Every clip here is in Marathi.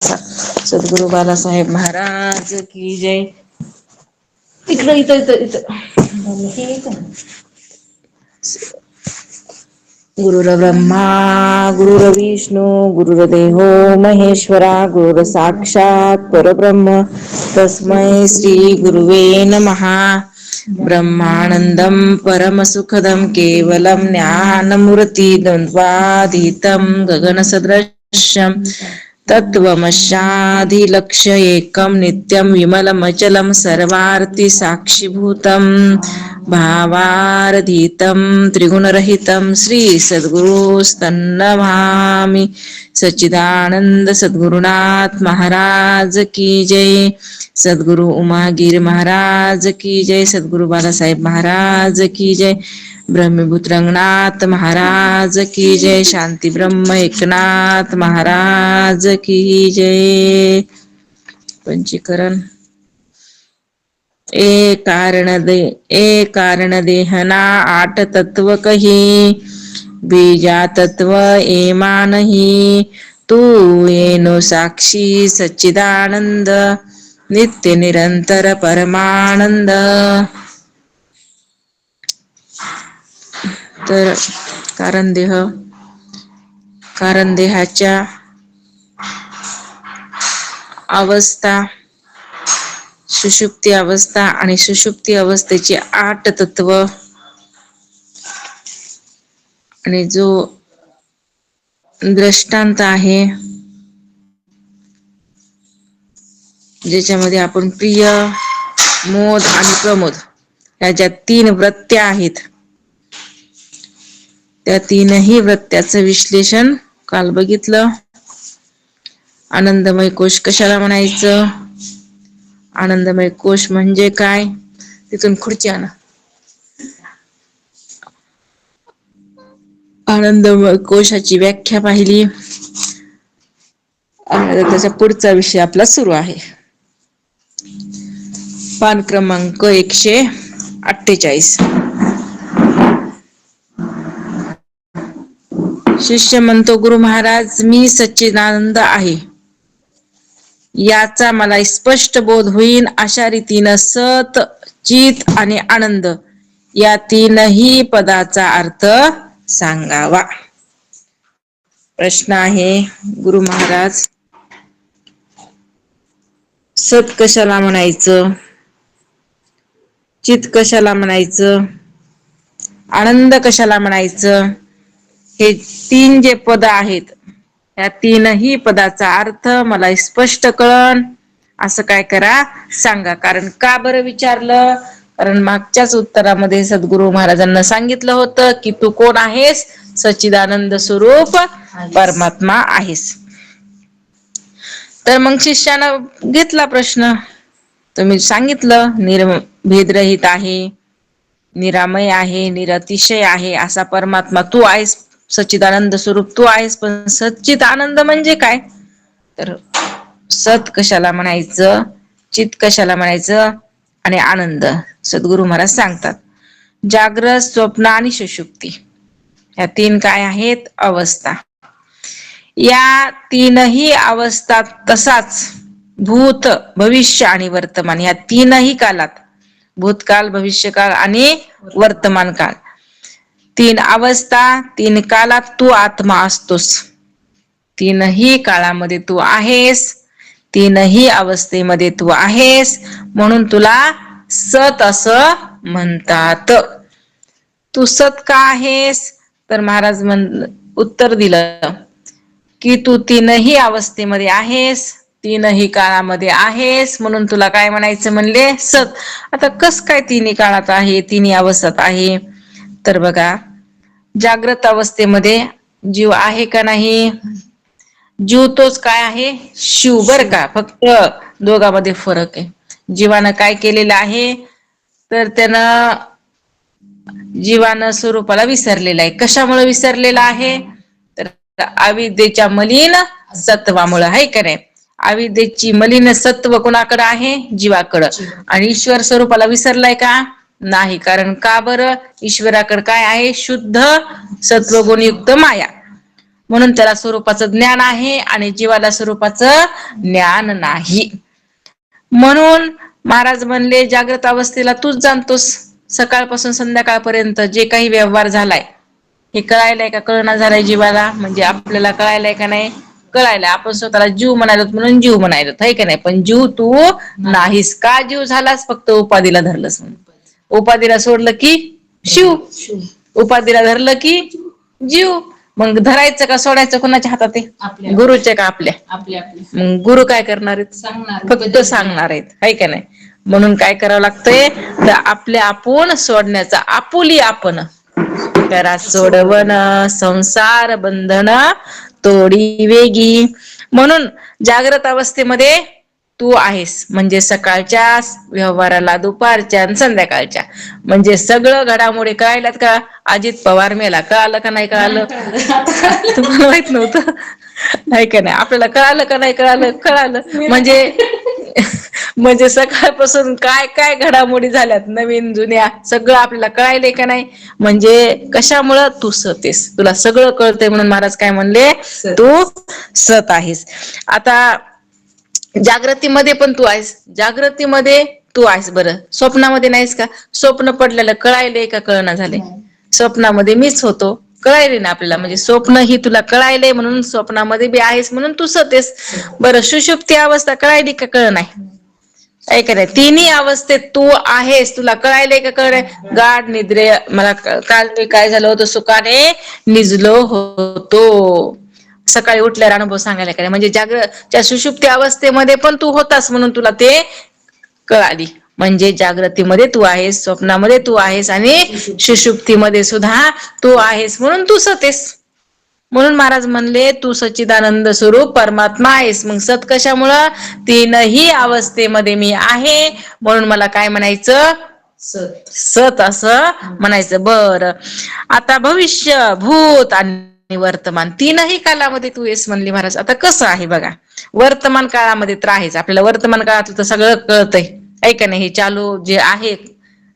सद्गुरु बालासाहेब महाराज की जय. इकडं गुरुर्ब्रह्मा गुरुर्विष्णू गुरुर्देवो महेश्वरा गुरुर साक्षात परब्रह्म तस्मै श्री गुरुवे नमः. ब्रह्मानंदं परमसुखदं केवलं ज्ञानमूर्ति द्वन्द्वातीतं गगनसदृशं तत्त्वमस्यादिलक्ष्य एकं नित्यं विमलमचलं सर्वार्थिसाक्षिभूतं भावारहितं त्रिगुणरहितं श्री सद्गुरुस्तन्नमामि. सच्चिदानंद सद्गुरुनाथ महाराज की जय. सद्गुरु उमागीर महाराज की जय. सद्गुरु बालासाहेब महाराज की जय. ब्रह्मभूत रंगनाथ महाराज की जय. शांती ब्रह्म एकनाथ महाराज की जय. पंचीकरण. ए कारण देहना आठ तत्व कही बीजा तत्व एमा नहीं तू येनो साक्षी सच्चिदानंद नित्य निरंतर परमानंद. तर कारण देहाच्या अवस्था सुषुप्ती अवस्था आणि सुषुप्ती अवस्थेची 8 तत्व आणि जो दृष्टांत आहे ज्याच्यामध्ये आपण प्रिय मोद आणि प्रमोद या ज्या 3 वृत्त्या आहेत त्या 3ही वृत्त्याचं विश्लेषण काल बघितलं. आनंदमय कोश कशाला म्हणायचं, आनंदमय कोश म्हणजे काय, तिथून खुर्ची आणा. आनंदमय कोशाची व्याख्या पाहिली. त्याचा पुढचा विषय आपला सुरू आहे. पान क्रमांक 148. शिष्य म्हणतो, गुरु महाराज मी सच्चिदानंद आहे याचा मला स्पष्ट बोध होईल अशा रीतीनं सत चित आणि आनंद या 3ही पदाचा अर्थ सांगावा. प्रश्न आहे, गुरु महाराज सत कशाला म्हणायचं, चित कशाला म्हणायचं, आनंद कशाला म्हणायचं, हे 3 जे पद आहेत या 3ही पदाचा अर्थ मला स्पष्ट कळन असं काय करा सांगा. कारण का बरं विचारलं, कारण मागच्याच उत्तरामध्ये सद्गुरु महाराजांना सांगितलं होतं की तू कोण आहेस, सच्चिदानंद स्वरूप परमात्मा आहेस. तर मग शिष्यानं घेतला प्रश्न, तुम्ही सांगितलं भेदरहित आहे, निरामय आहे, निरतिशय आहे असा परमात्मा तू आहेस, सच्चिदानंद स्वरूप तू आहेस. पण सच्चित आनंद म्हणजे काय, तर सत कशाला म्हणायचं, चित कशाला म्हणायचं आणि आनंद सद्गुरु महाराज सांगतात. जागृत स्वप्न आणि सुषुप्ती या 3 काय आहेत अवस्था. या 3ही अवस्था तसाच भूत भविष्य आणि वर्तमान या 3ही कालात भूतकाल भविष्यकाळ आणि वर्तमान काळ 3 अवस्था 3 कालात तू आत्मा असतोस. 3ही काळामध्ये तू आहेस, 3ही अवस्थेमध्ये तू आहेस, म्हणून तुला सत असं म्हणतात. तू सत का आहेस, तर महाराज उत्तर दिलं की तू 3ही अवस्थेमध्ये आहेस, 3ही काळामध्ये आहेस, म्हणून तुला काय म्हणायचं म्हणले सत. आता कस काय 3ही काळात आहे, 3ही अवस्थेत आहे, तर बघा जागृत अवस्थेमध्ये जीव आहे का नाही, जीव तोच काय आहे शिव बर का, फक्त दोघांमध्ये फरक आहे. जीवानं काय केलेलं आहे, तर त्यानं जीवानं स्वरूपाला विसरलेला आहे. कशामुळे विसरलेला आहे, तर अविद्येच्या मलिन सत्वामुळे आहे का नाही. अविद्येची मलिन सत्व कोणाकडे आहे, जीवाकडं. आणि ईश्वर स्वरूपाला विसरलाय का, नाही. कारण का बरं, ईश्वराकडे काय आहे, शुद्ध सत्वगुणयुक्त माया. म्हणून त्याला स्वरूपाचं ज्ञान आहे आणि जीवाला स्वरूपाचं ज्ञान नाही. म्हणून महाराज म्हणले जागृत अवस्थेला तूच जाणतोस. सकाळपासून संध्याकाळपर्यंत जे काही व्यवहार झालाय हे कळायलाय का कळना झालाय जीवाला, म्हणजे आपल्याला कळायलाय का नाही कळायला. आपण स्वतःला जीव म्हणालो म्हणून जीव म्हणायलो आहे का नाही, पण जीव तू नाहीस. का जीव झालास? फक्त उपाधीला धरलंस म्हणून. उपाधीला सोडलं की शिव, उपाधीला धरलं की जीव. मग धरायचं का सोडायचं कोणाच्या हातात आहे? गुरुच्या का आपल्या? मग गुरु काय करणार आहेत? फक्त सांगणार आहेत, आहे का नाही. म्हणून काय करावं लागतंय तर आपल्या आपण सोडण्याचा आपुली आपण करा सोडवण संसार बंधन तोडी वेगी. म्हणून जागृत अवस्थेमध्ये तू आहेस, म्हणजे सकाळच्या व्यवहाराला दुपारच्या आणि संध्याकाळच्या, म्हणजे सगळं घडामोडी कळायल्यात का? अजित पवार मेला, कळालं का नाही कळालं? तुम्हाला माहित नव्हतं, नाही का नाही. आपल्याला कळालं का नाही कळालं? कळालं. म्हणजे सकाळपासून काय काय घडामोडी झाल्यात नवीन जुन्या सगळं आपल्याला कळायलंय का नाही. म्हणजे कशामुळं? तू सत आहेस, तुला सगळं कळतंय म्हणून महाराज काय म्हणले, तू सत आहेस. आता जागृतीमध्ये पण तू आहेस, जागृतीमध्ये तू आहेस. बरं स्वप्नामध्ये नाहीस का? स्वप्न पडलेलं कळायलंय का कळना झालंय? स्वप्नामध्ये मीच होतो, कळायले ना आपल्याला. म्हणजे स्वप्न ही तुला कळायलंय म्हणून स्वप्नामध्ये बी आहेस म्हणून तू सत आहेस. बरं सुषुप्ती अवस्था कळायली का कळ नाही? ऐक नाही, तिन्ही अवस्थेत तू आहेस. तुला कळायलंय का कळ नाही? गाढ निद्रे मला काल मी काय झालं होतं, सुखाने निजलो होतो. सकाळी उठल्यावर अनुभव सांगायला काय म्हणजे त्या सुषुप्ती अवस्थेमध्ये पण तू होतास म्हणून तुला ते कळाली. म्हणजे जागृतीमध्ये तू आहेस, स्वप्नामध्ये तू आहेस आणि सुषुप्तीमध्ये सुद्धा तू आहेस म्हणून तू सत आहेस. म्हणून महाराज म्हणले तू सच्चिदानंद स्वरूप परमात्मा आहेस. मग सत कशामुळं? तीनही अवस्थेमध्ये मी आहे म्हणून मला काय म्हणायचं? सत असं म्हणायचं. बरं आता भविष्य भूत आणि वर्तमान तीनही कालामध्ये तू येस म्हणली महाराज. आता कसं आहे बघा, वर्तमान काळामध्ये तर आहेच आपल्याला, वर्तमान काळातलं तर सगळं कळतंय, ऐका नाही. हे चालू जे आहेत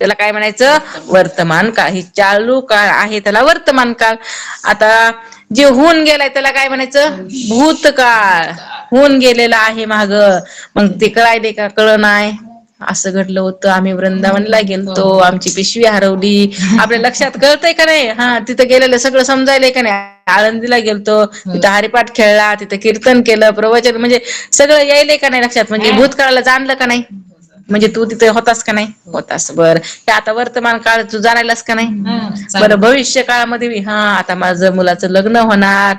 त्याला काय म्हणायचं? वर्तमान काळ. ही चालू काळ आहे त्याला वर्तमान काळ. आता जे होऊन गेलाय त्याला काय म्हणायचं? भूतकाळ. होऊन गेलेला आहे माग, मग ते कळायले का कळ नाही. असं घडलं होतं, आम्ही वृंदावनला गेलतो, आमची पिशवी हरवली. आपल्या लक्षात कळतंय का नाही? हा, तिथं गेलेलं सगळं समजायलंय का नाही? आळंदीला गेलतो, तिथं हरिपाठ खेळला, तिथं कीर्तन केलं, प्रवचन, म्हणजे सगळं यायलंय का नाही लक्षात? म्हणजे भूतकाळाला जाणलं का नाही? म्हणजे तू तिथे होतास का नाही? होतास. बरं हे आता वर्तमान काळ तू जाणायलास का नाही? बरं भविष्य काळामध्ये हा आता माझं मुलाचं लग्न होणार,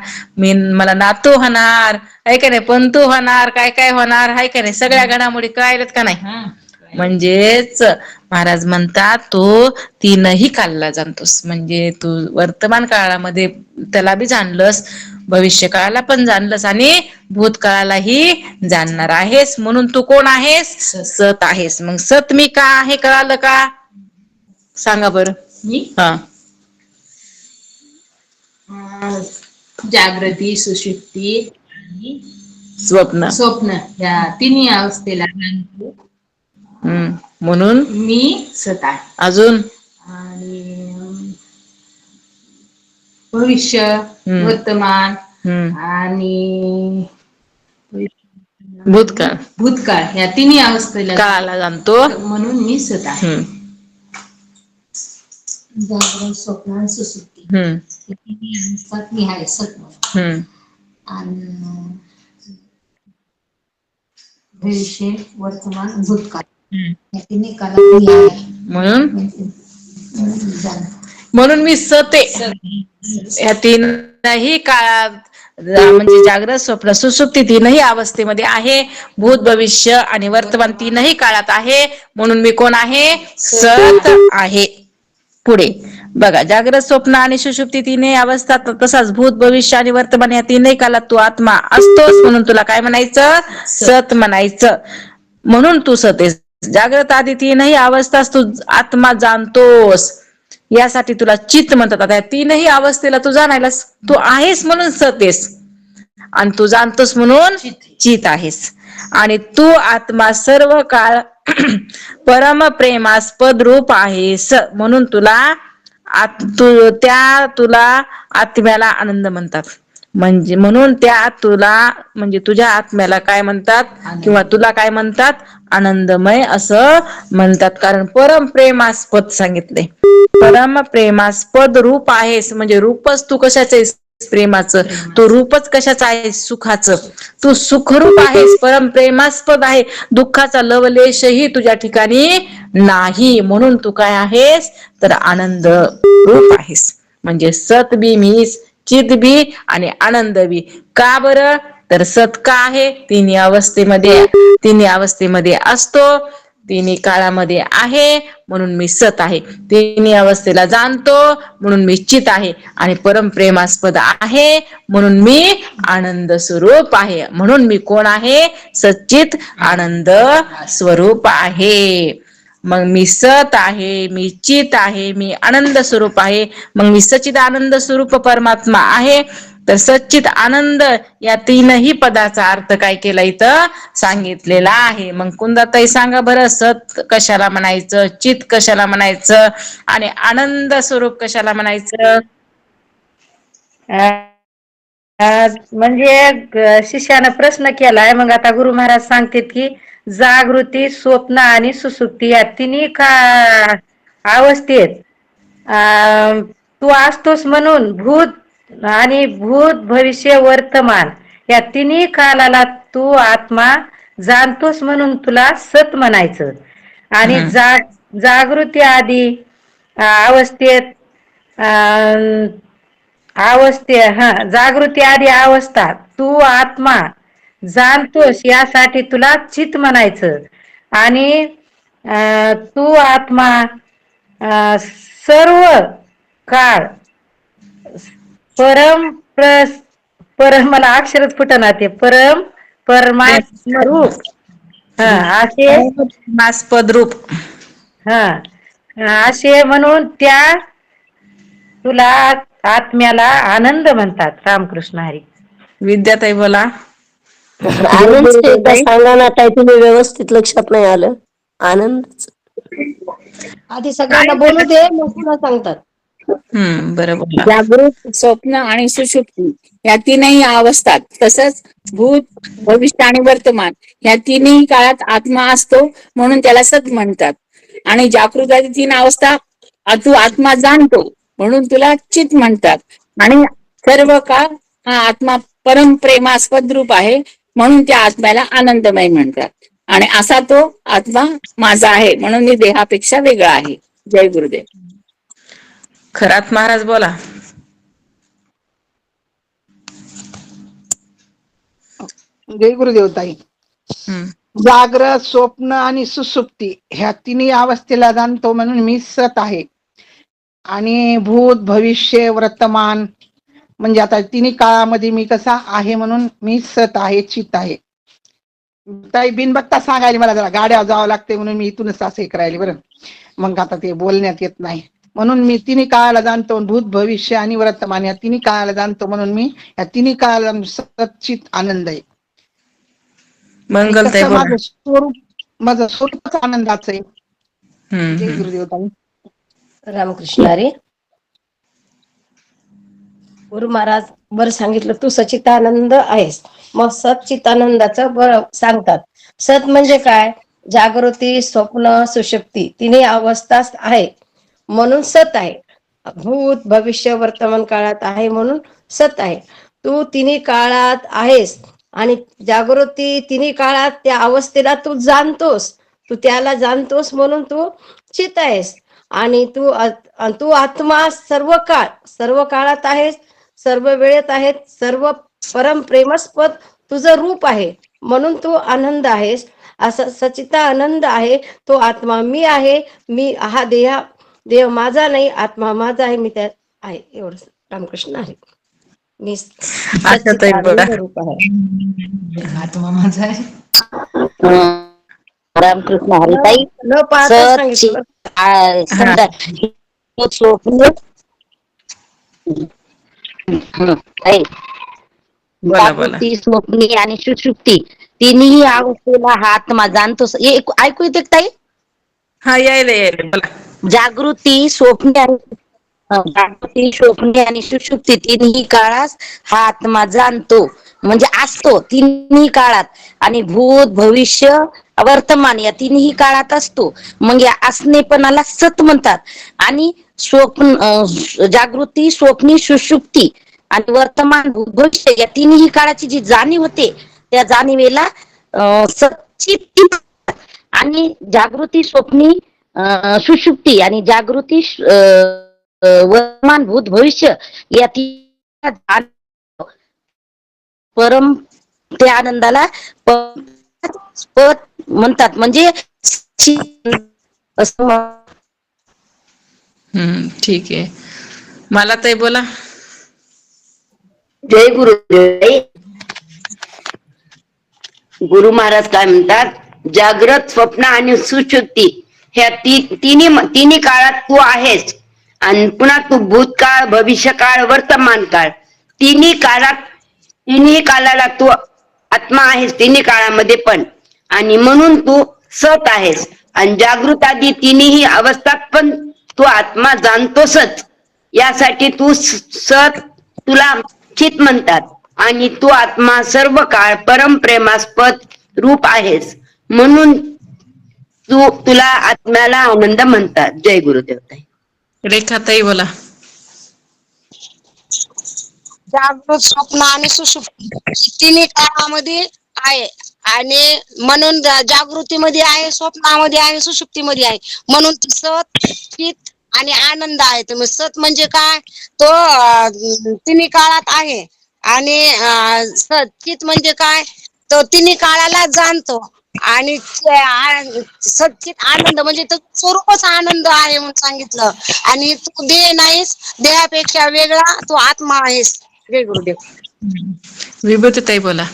मला नातू होणार, आहे का नाही, पंतू होणार, काय काय होणार, आहे का नाही, सगळ्या घडामोडी कळायल्यात का नाही? म्हणजेच महाराज म्हणतात तो तीनही कालला जाणतोस. म्हणजे तू वर्तमान काळामध्ये त्याला बी जाणलंस, भविष्य काळाला पण जाणलंस आणि भूतकाळालाही जाणणार आहेस. म्हणून तू कोण आहेस? सत आहेस. मग सत मी का आहे कळालं का? सांगा बरं. हा, जागृती सुषुप्ती आणि स्वप्न स्वप्न या तिन्ही अवस्थेला जाणतो म्हणून मी सत आहे. अजून आणि भविष्य वर्तमान आणि भूतकाळ भूतकाळ या तिन्ही अवस्थेला काळाला जाणतो म्हणून मी सत आहे. जागरण स्वप्न आणि सुसुप्ती हे तिन्ही अवस्थात मी आहे सत म्हणून. आणि भविष्य वर्तमान भूतकाळ या तिन्ही काळात मी आहे म्हणून मी सत आहे. या तीनही काळात म्हणजे जागृत स्वप्न सुसुप्ती तीनही अवस्थेमध्ये आहे. भूत भविष्य आणि वर्तमान तीनही काळात आहे. म्हणून मी कोण आहे? सत आहे. पुढे बघा, जागृत स्वप्न आणि सुषुप्ती तीनही अवस्थात, तसाच भूत भविष्य आणि वर्तमान या तीनही काळात तू आत्मा असतोस. म्हणून तुला काय म्हणायचं? सत म्हणायचं. म्हणून तू सत आहेस. जागृत आधी तीनही अवस्थास तू आत्मा जाणतोस, यासाठी तुला चित्त म्हणतात. आता तीनही अवस्थेला तू जाणायलास, तू आहेस म्हणून सत आहेस आणि तू जाणतोस म्हणून चित आहेस. आणि तू आत्मा सर्व काळ परमप्रेमास्पद रूप आहेस. म्हणून तुला तुला आत्म्याला आनंद म्हणतात. म्हणजे म्हणून त्या तुला म्हणजे तुझ्या आत्म्याला काय म्हणतात किंवा तुला काय म्हणतात, आनंदमय असं म्हणतात. कारण परम प्रेमास्पद सांगितले. परम प्रेमास्पद रूप आहेस म्हणजे रूपच तू कशाचं आहेस, प्रेमाचं. तो रूपच कशाचं आहे, सुखाचं. तू सुखरूप आहेस, परम प्रेमास्पद आहे. दुःखाचा लवलेशही तुझ्या ठिकाणी नाही. म्हणून तू काय आहेस तर आनंद रूप आहेस. म्हणजे सत बी मीस, चित बी आणि आनंद बी. का बरं तर सत का आहे, तिन्ही अवस्थेमध्ये असतो, तिन्ही काळामध्ये आहे म्हणून मी सत आहे. तिन्ही अवस्थेला जाणतो म्हणून मी चित आहे. आणि परम प्रेमास्पद आहे म्हणून मी आनंद स्वरूप आहे. म्हणून मी कोण आहे, सच्चित आनंद स्वरूप आहे. मग मी सत आहे, मी चित आहे, मी आनंद स्वरूप आहे. मग मी सच्चित आनंद स्वरूप परमात्मा आहे. तर सच्चित आनंद या तीनही पदाचा अर्थ काय केला इथं सांगितलेला आहे. मग कुंदाताई सांगा बरं, सत कशाला म्हणायचं, चित कशाला म्हणायचं आणि आनंद स्वरूप कशाला म्हणायचं? म्हणजे शिष्यानं प्रश्न केलाय, मग आता गुरु महाराज सांगतात की जागृती, स्वप्न आणि सुसुप्ती या तिन्ही अवस्थेत तू असतोस म्हणून भूत भविष्य वर्तमान या तिन्ही कालाला तू आत्मा जाणतोस म्हणून तुला सत म्हणायचं. आणि जागृती आधी अवस्थेत जागृती आधी अवस्था तू आत्मा जाणतोस यासाठी तुला चित म्हणायचं. आणि तू आत्मा सर्व काळ परम मला अक्षरच फुटना ते परमात्म रूप असे मास्पद रूप असे म्हणून त्या तुला आत्म्याला आनंद म्हणतात. रामकृष्ण हरी. विद्याताई बोला. आनंद सांगा ना, काही तुम्ही व्यवस्थित लक्षात नाही आलं. आनंद आधी सगळ्यांना बोलू दे, मग पुन्हा सांगतात. बरं बोला. जागृत, स्वप्न आणि सुषुप्ती या तीनही अवस्थात, तसंच भूत भविष्य आणि वर्तमान या तिन्ही काळात आत्मा असतो म्हणून त्याला सत म्हणतात. आणि जागृताची तीन अवस्था तू आत्मा जाणतो म्हणून तुला चित म्हणतात. आणि सर्व काळ हा आत्मा परम प्रेमास्पद रूप आहे म्हणून त्या आत्म्याला आनंदमय म्हणतात. आणि असा तो आत्मा माझा आहे म्हणून मी देहापेक्षा वेगळा आहे. जय गुरुदेव. खरात महाराज बोला. जय गुरुदेव ताई. जाग्रत, स्वप्न आणि सुसुप्ती ह्या तिन्ही अवस्थेला जाणतो म्हणून मी सत आहे. आणि भूत भविष्य वर्तमान म्हणजे आता तिन्ही काळामध्ये मी कसा आहे म्हणून मी सत आहे, चित आहे. ताई बिनबत्ता सांगायला मला जरा गाड्यावर जावं लागते म्हणून मी इथूनच असं हे करायला बरं. मग आता ते बोलण्यात येत नाही म्हणून मी तिन्ही काळाला जाणतो. भूत भविष्य आणि वर्तमान या तिन्ही काळाला जाणतो म्हणून मी या तिन्ही काळाला सच्चित आनंद आहे. माझं स्वरूपच आनंदाचं आहे. जय गुरुदेव ताई. रामकृष्ण हरी. गुरु महाराज बरं सांगितलं, तू सच्चितानंद आहेस. मग सच्चितानंदाचं बरं सांगतात. सत म्हणजे काय, जागृती, स्वप्न, सुषुप्ती तिन्ही अवस्था आहे म्हणून सत आहे. भूत भविष्य वर्तमान काळात आहे म्हणून सत आहे. तू तिन्ही काळात आहेस आणि जागृती तिन्ही काळात त्या अवस्थेला तू जाणतोस, तू त्याला जाणतोस म्हणून तू चित आहेस. आणि तू आत्मा सर्व काळात आहेस, सर्व वेळेत आहेत, सर्व परम प्रेमस्पद तुझं रूप आहे म्हणून तू आनंद आहेस. असा सचिता आनंद आहे. तो आत्मा मी आहे. मी हा देव माझा नाही, आत्मा माझा आहे, मी त्यात आहे. एवढं रामकृष्ण आहे. मी सच्चिदानंद रूप आहे. आत्मा माझा आहे. रामकृष्ण हरिताई. न पाहता सांगितलं. जागृती, स्वप्नी आणि सुषुप्ती तिन्ही अवस्थेला हा आत्मा जाणतो. ऐकू येते ताई? हा यायला बोला. जागृती, स्वप्नी आणि जागृती, स्वप्ने आणि सुषुप्ती तिन्ही काळात हा आत्मा जाणतो, म्हणजे असतो तिन्ही काळात. आणि भूत, भविष्य, वर्तमान या तिन्ही काळात असतो. मग या असणेपणाला सत म्हणतात. आणि जागृती, स्वप्नी, सुषुप्ती आणि वर्तमान, भूत, भविष्य या तिन्ही काळाची जी जाणीव होते त्या जाणीवेला सच्चित्ती म्हणतात. आणि जागृती, स्वप्नी, सुषुप्ती आणि जागृती, वर्तमान, भूत, भविष्य या परम त्या आनंदाला पद म्हणतात. म्हणजे ठीक आहे. मला ताई बोला. जय गुरुदेव. गुरु महाराज काय म्हणतात, जागृत, स्वप्न आणि सुषुप्ती ह्या तिन्ही काळात तू आहेस. आणि पुन्हा तू भूतकाळ, भविष्यकाळ, वर्तमान काळ तिन्ही काळाला तू आत्मा आहेस, तिन्ही काळामध्ये पण. आणि म्हणून तू सत आहेस. आणि जागृत आदी तिन्ही अवस्थात पण तू आत्मा जाणतोसच. यासाठी तू सत, तुला चित म्हणतात. आणि तू आत्मा सर्व काळ परम प्रेमास्पद रूप आहेस, म्हणून तुला आत्म्याला आनंद म्हणतात. जय गुरुदेव. रेखा ताई बोला. जागृत, स्वप्न आणि सुषुप्ती तिन्ही काळामध्ये आहे. आणि म्हणून जागृतीमध्ये आहे, स्वप्नामध्ये आहे, सुषुप्तीमध्ये आहे. म्हणून सत, चित आणि आनंद आहे. तर सत म्हणजे काय, तो तिन्ही काळात आहे. आणि चित म्हणजे काय, तो तिन्ही काळाला जाणतो. आणि सच्चित आनंद म्हणजे तो स्वरूपच आनंद आहे म्हणून सांगितलं. आणि तू देह नाहीस, देहापेक्षा वेगळा तू आत्मा आहेस. जय गुरुदेव. विभूती ताई बोला.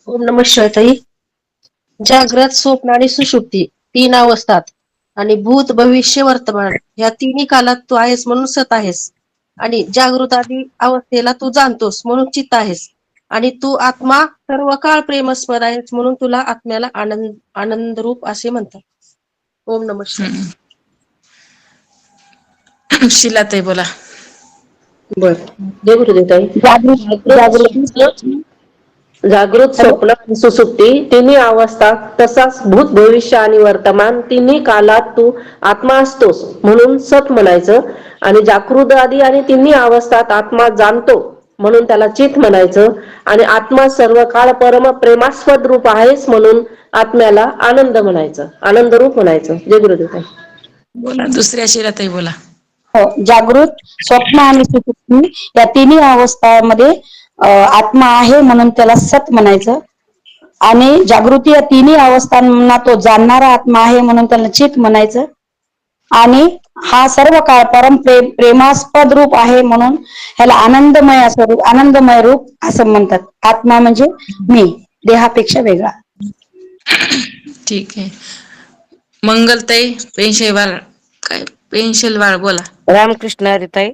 ओम नमः शिवाय ताई. जागृत, स्वप्न आणि सुषुप्ती तीन अवस्थात आणि भूत, भविष्य, वर्तमान या तिन्ही काळात तू आहेस म्हणून सत आहेस. आणि जागृत आदी अवस्थेला तू जाणतोस म्हणून चित्त आहेस. आणि तू आत्मा सर्व काळ प्रेमस्पद आहेस म्हणून तुला आत्म्याला आनंद रूप असे म्हणतात. ओम नमः शिवाय. शिला ताई बोला. बर. जय गुरुदेव ताई. जागृत, स्वप्न आणि सुसुप्ती तिन्ही अवस्थात, तसाच भूत, भविष्य आणि वर्तमान तिन्ही काळात तू आत्मा असतोस म्हणून सत म्हणायचं. आणि जागृत आदी आणि तिन्ही अवस्थात आत्मा जाणतो म्हणून त्याला चित म्हणायचं. आणि आत्मा सर्व काळ परम प्रेमास्पद रूप आहेस म्हणून आत्म्याला आनंद म्हणायचं, आनंद रूप म्हणायचं. जय गुरुदेव ताई. बोला. दुसऱ्या शिला ताई बोला. जागृत, स्वप्न आणि सुषुप्ती या तिन्ही अवस्थामध्ये आत्मा आहे म्हणून त्याला सत म्हणायचं. आणि जागृती या तिन्ही अवस्थांना तो जाणणारा आत्मा आहे म्हणून त्याला चित म्हणायचं. आणि हा सर्व काळ परम प्रेमास्पद रूप आहे म्हणून ह्याला आनंदमय रूप असं म्हणतात. आत्मा म्हणजे मी, देहापेक्षा वेगळा. ठीक आहे. मंगलताई पेन्शलवाळ बोला. रामकृष्ण हरी ताई.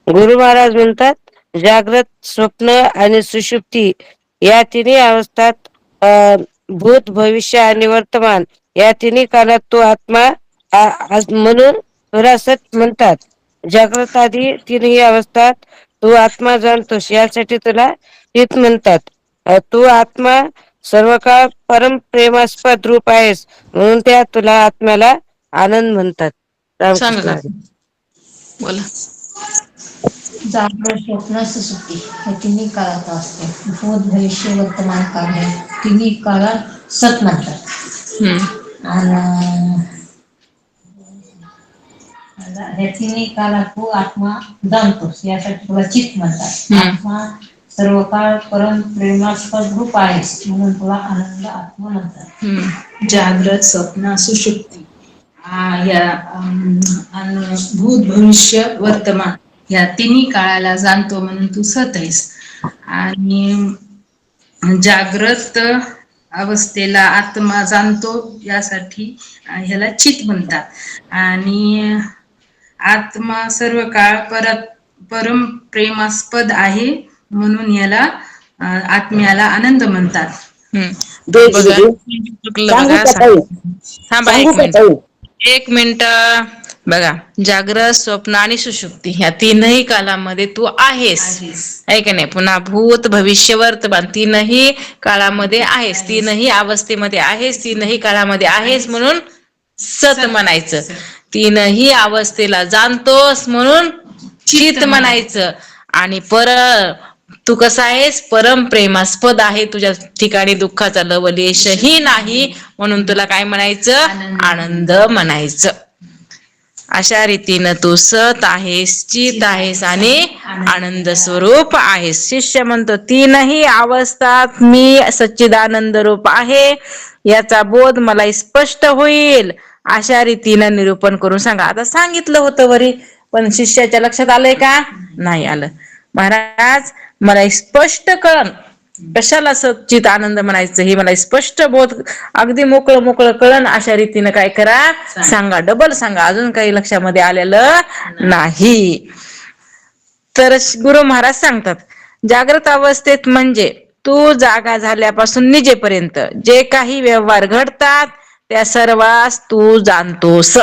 गुरु महाराज म्हणतात, जागृत, स्वप्न आणि सुषुप्ती या तिन्ही अवस्थात भूत, भविष्य आणि वर्तमान या तिन्ही काळात तो आत्मा म्हणून तुला सत म्हणतात. जागृत आधी तिन्ही अवस्थात तू आत्मा जाणतोस यासाठी तुला चित म्हणतात. तू आत्मा सर्व काळ परम प्रेमास्पद रूप आहेस म्हणून त्या तुला आत्म्याला आनंद म्हणतात. रामकृष्ण हरी. बोला. जागृत, स्वप्न, सुषुप्ती हे तिन्ही काळात असते. भूत, भविष्य, वर्तमान काळ हे तिन्ही काळात सत म्हणतात. आणि हे तिन्ही काळात तू आत्मा जाणतोस यासाठी तुला चित म्हणतात. आत्मा सर्व काळ परम प्रेमास्पद रूप आहेस म्हणून तुला आनंद आत्मा म्हणतात. जागृत, स्वप्न, सुषुप्ती भूत, भविष्य, वर्तमान या तिन्ही काळाला जाणतो म्हणून तू सत आहेस. आणि जागृत अवस्थेला आत्मा जाणतो यासाठी ह्याला चित म्हणतात. आणि आत्मा सर्व काळ परम प्रेमास्पद आहे म्हणून याला आत्म्याला आनंद म्हणतात. थांबा एक मिनिट. एक मिनिट. बघा, जागृत, स्वप्न आणि सुषुप्ती ह्या तीनही कालामध्ये तू आहेस, आहे की नाही. पुन्हा भूत, भविष्य, वर्तमान तीनही काळामध्ये आहेस, तीनही अवस्थेमध्ये आहेस, तीनही काळामध्ये आहेस म्हणून सत म्हणायचं. तीनही अवस्थेला जाणतोस म्हणून चित म्हणायचं. आणि तू कसा आहेस, परम प्रेमास्पद आहे, तुझ्या ठिकाणी दुःखाचा लवलेशही नाही म्हणून तुला काय म्हणायचं, आनंद म्हणायचं. अशा रीतीनं तू सत आहेस, चित आहेस आणि आनंद स्वरूप आहेस. शिष्य म्हणतो, तीनही अवस्थात मी सच्चिदानंद रूप आहे याचा बोध मला स्पष्ट होईल अशा रीतीनं निरूपण करून सांगा. आता सांगितलं होतं वरी, पण शिष्याच्या लक्षात आलंय का, नाही आलं. महाराज, मला स्पष्ट कळण कशाला सच्चित आनंद म्हणायचं हे मला स्पष्ट बोध, अगदी मोकळं मोकळं कळण अशा रीतीनं काय करा, सांगा, डबल सांगा. अजून काही लक्षामध्ये आलेलं नाही. तर गुरु महाराज सांगतात, जागृत अवस्थेत म्हणजे तू जागा झाल्यापासून निजेपर्यंत जे काही व्यवहार घडतात त्या सर्वांस तू जाणतोस.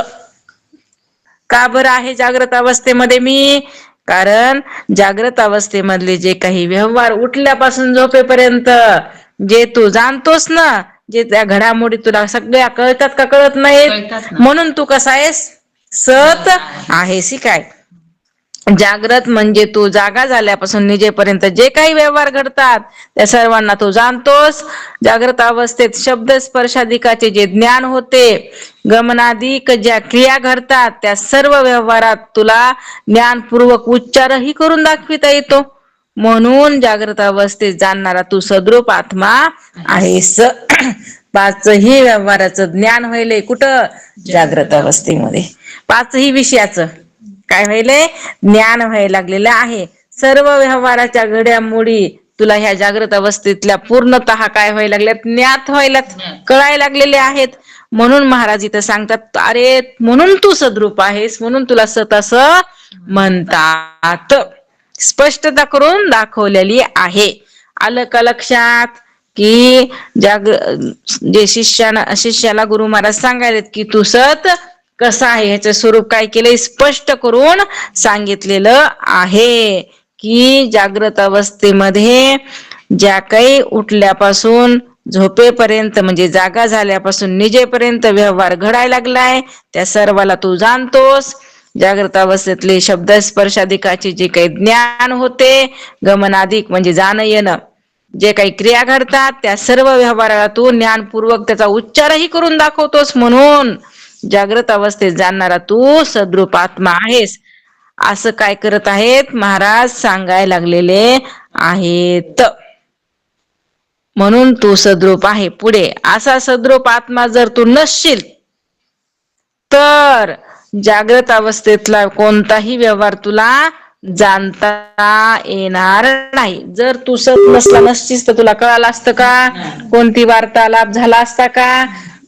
का बरं आहे जागृत अवस्थेमध्ये मी? कारण जागृत अवस्थेमधले जे काही व्यवहार उठल्यापासून झोपेपर्यंत जे तू जाणतोस ना, जे त्या घडामोडी तुला सगळ्या कळतात का कळत नाहीत, म्हणून तू कसा आहेस, सत आहेस. काय जागृत म्हणजे तू जागा झाल्यापासून निजेपर्यंत जे काही व्यवहार घडतात त्या सर्वांना तू जाणतोस. जागृत अवस्थेत शब्द स्पर्शाधिकाचे जे ज्ञान होते, गमनाधिक ज्या क्रिया घडतात त्या सर्व व्यवहारात तुला ज्ञानपूर्वक उच्चारही करून दाखविता येतो. म्हणून जागृत अवस्थेत जाणणारा तू सद्रूप आत्मा आहेस. पाचही व्यवहाराचं ज्ञान व्हायलंय कुठं, जागृत अवस्थेमध्ये. पाचही विषयाचं काय व्हायलंय, ज्ञान व्हायला लागलेलं आहे. सर्व व्यवहाराच्या घडामोडी तुला ह्या जागृत अवस्थेतल्या पूर्णतः काय व्हायला लागल्यात, ज्ञात व्हायलात, कळायला लागलेले आहेत. म्हणून महाराज इथं सांगतात, अरे म्हणून तू सद्रूप आहेस, म्हणून तुला सत असं म्हणतात. स्पष्टता करून दाखवलेली आहे. आलं का लक्षात? की जे शिष्याला गुरु महाराज सांगायलेत की तू सत कसा आहे ह्याचं स्वरूप काय केलंय, स्पष्ट करून सांगितलेलं आहे. की जागृत अवस्थेमध्ये ज्या काही उठल्यापासून झोपेपर्यंत म्हणजे जागा झाल्यापासून निजेपर्यंत व्यवहार घडायला लागलाय त्या सर्वाला तू जाणतोस. जागृत अवस्थेतले शब्द स्पर्शाधिकाचे जे काही ज्ञान होते, गमनाधिक म्हणजे जाणं येणं, जे काही क्रिया घडतात त्या सर्व व्यवहाराला तू ज्ञानपूर्वक त्याचा उच्चारही करून दाखवतोस. म्हणून जागृत अवस्थेत जाणणारा तू सद्रूप आत्मा आहेस असं काय करत आहेत महाराज, सांगायला लागलेले आहेत. म्हणून तू सद्रूप आहे. पुढे, असा सद्रूप आत्मा जर तू नसशील तर जागृत अवस्थेतला कोणताही व्यवहार तुला जाणता येणार नाही. जर तू सत नसतीस तर तुला कळालं असतं का, कोणती वार्तालाप झाला असता का,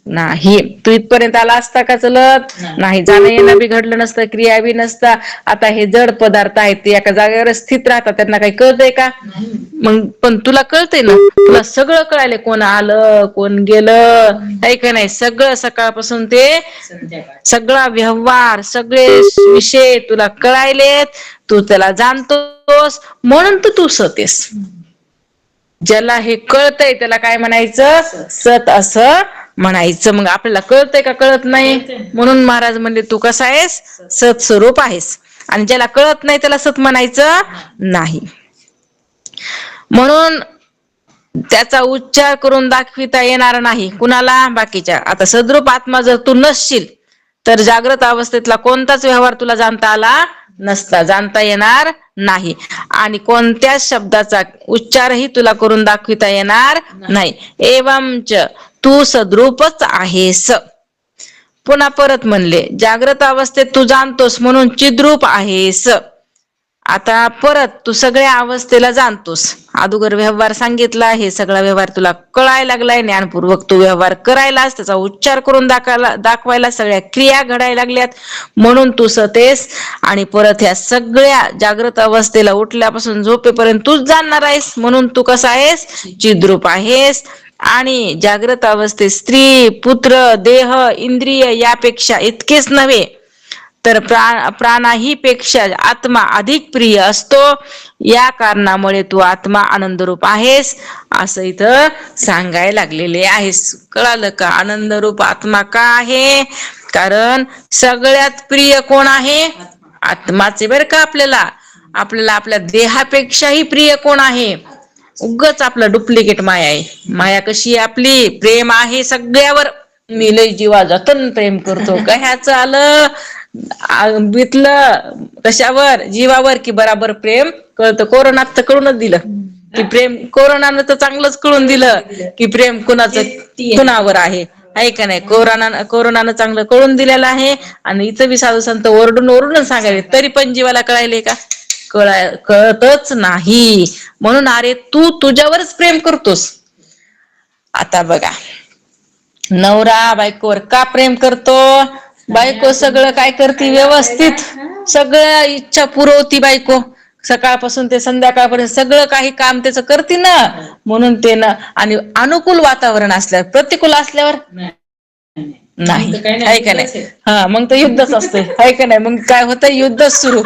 नाही. तू इथपर्यंत आला असता का चलत, नाही. जाणं येणं बी घडलं नसतं, क्रिया बी नसता. आता हे जड पदार्थ आहेत ते एका जागेवर स्थित राहतात, त्यांना काही कळतंय का, मग पण तुला कळतंय ना, तुला सगळं कळायलंय, कोण आलं कोण गेलं, आहे का नाही, सगळं सकाळपासून ते सगळा व्यवहार सगळे विषय तुला कळायलेत, तू त्याला जाणतोस, म्हणून तू सत आहेस. ज्याला हे कळतंय त्याला काय म्हणायचं, सत असं म्हणायचं. मग आपल्याला कळतंय का कळत नाही, म्हणून महाराज म्हणले तू कसा आहेस, सत स्वरूप आहेस. आणि ज्याला कळत नाही त्याला सत म्हणायचं नाही. म्हणून त्याचा उच्चार करून दाखविता येणार नाही कुणाला, बाकीच्या. आता सद्रूप आत्मा जर तू नसशील तर जागृत अवस्थेतला कोणताच व्यवहार तुला जाणता आला नसता, जाणता येणार नाही. आणि कोणत्याच शब्दाचा उच्चारही तुला करून दाखविता येणार नाही. एवंच तू सद्रूपच आहेस. पुन्हा परत म्हणले, जागृत अवस्थेत तू जाणतोस म्हणून चिद्रूप आहेस. आता परत तू सगळ्या अवस्थेला जाणतोस. अगोदर व्यवहार सांगितला, हे सगळा व्यवहार तुला कळायला लागलाय, ज्ञानपूर्वक तू व्यवहार करायलास, त्याचा उच्चार करून दाखवायला सगळ्या क्रिया घडायला लागल्यात, म्हणून तू सतेस. आणि परत ह्या सगळ्या जागृत अवस्थेला उठल्यापासून झोपेपर्यंत तूच जाणणार आहेस, म्हणून तू कसा आहेस, चिद्रूप आहेस. आणि जागृत अवस्थेत स्त्री, पुत्र, देह, इंद्रिय यापेक्षा इतकेच नव्हे तर प्राणाही पेक्षा आत्मा अधिक प्रिय असतो. या कारणामुळे तू आत्मा आनंद रूप आहेस असं इथं सांगायला लागलेले आहेस. कळालं का? आनंद रूप आत्मा का आहे? कारण सगळ्यात प्रिय कोण आहे? आत्माचे. बरं का? आपल्याला आपल्या देहापेक्षाही प्रिय कोण आहे? उगच आपलं डुप्लिकेट माया आहे. माया कशी आहे आपली? प्रेम आहे सगळ्यावर. मी लय जीवा जतन प्रेम करतो. काय ह्याच आलं बितलं कशावर? जीवावर. की बराबर प्रेम कळतं. कोरोनात तर कळूनच दिलं की प्रेम, कोरोनानं तर चांगलंच कळून दिलं की प्रेम कुणावर आहे. आहे का नाही? कोरोनानं चांगलं कळून दिलेलं आहे. आणि इथं बी साधू संत ओरडून सांगायले, तरी पण जीवाला कळायले का? कळतच नाही. म्हणून अरे तू तुझ्यावरच प्रेम करतोस. आता बघा, नवरा बायकोवर का प्रेम करतो? बायको सगळं काय करते? व्यवस्थित सगळ्या इच्छा पुरवती बायको. सकाळपासून ते संध्याकाळपर्यंत सगळं काही काम त्याचं करते ना. म्हणून ते ना. आणि अनुकूल वातावरण असल्यावर, प्रतिकूल असल्यावर नाही. आहे का नाही? हा, मग तर युद्धच असते. आहे का नाही? मग काय होतं? युद्धच सुरू.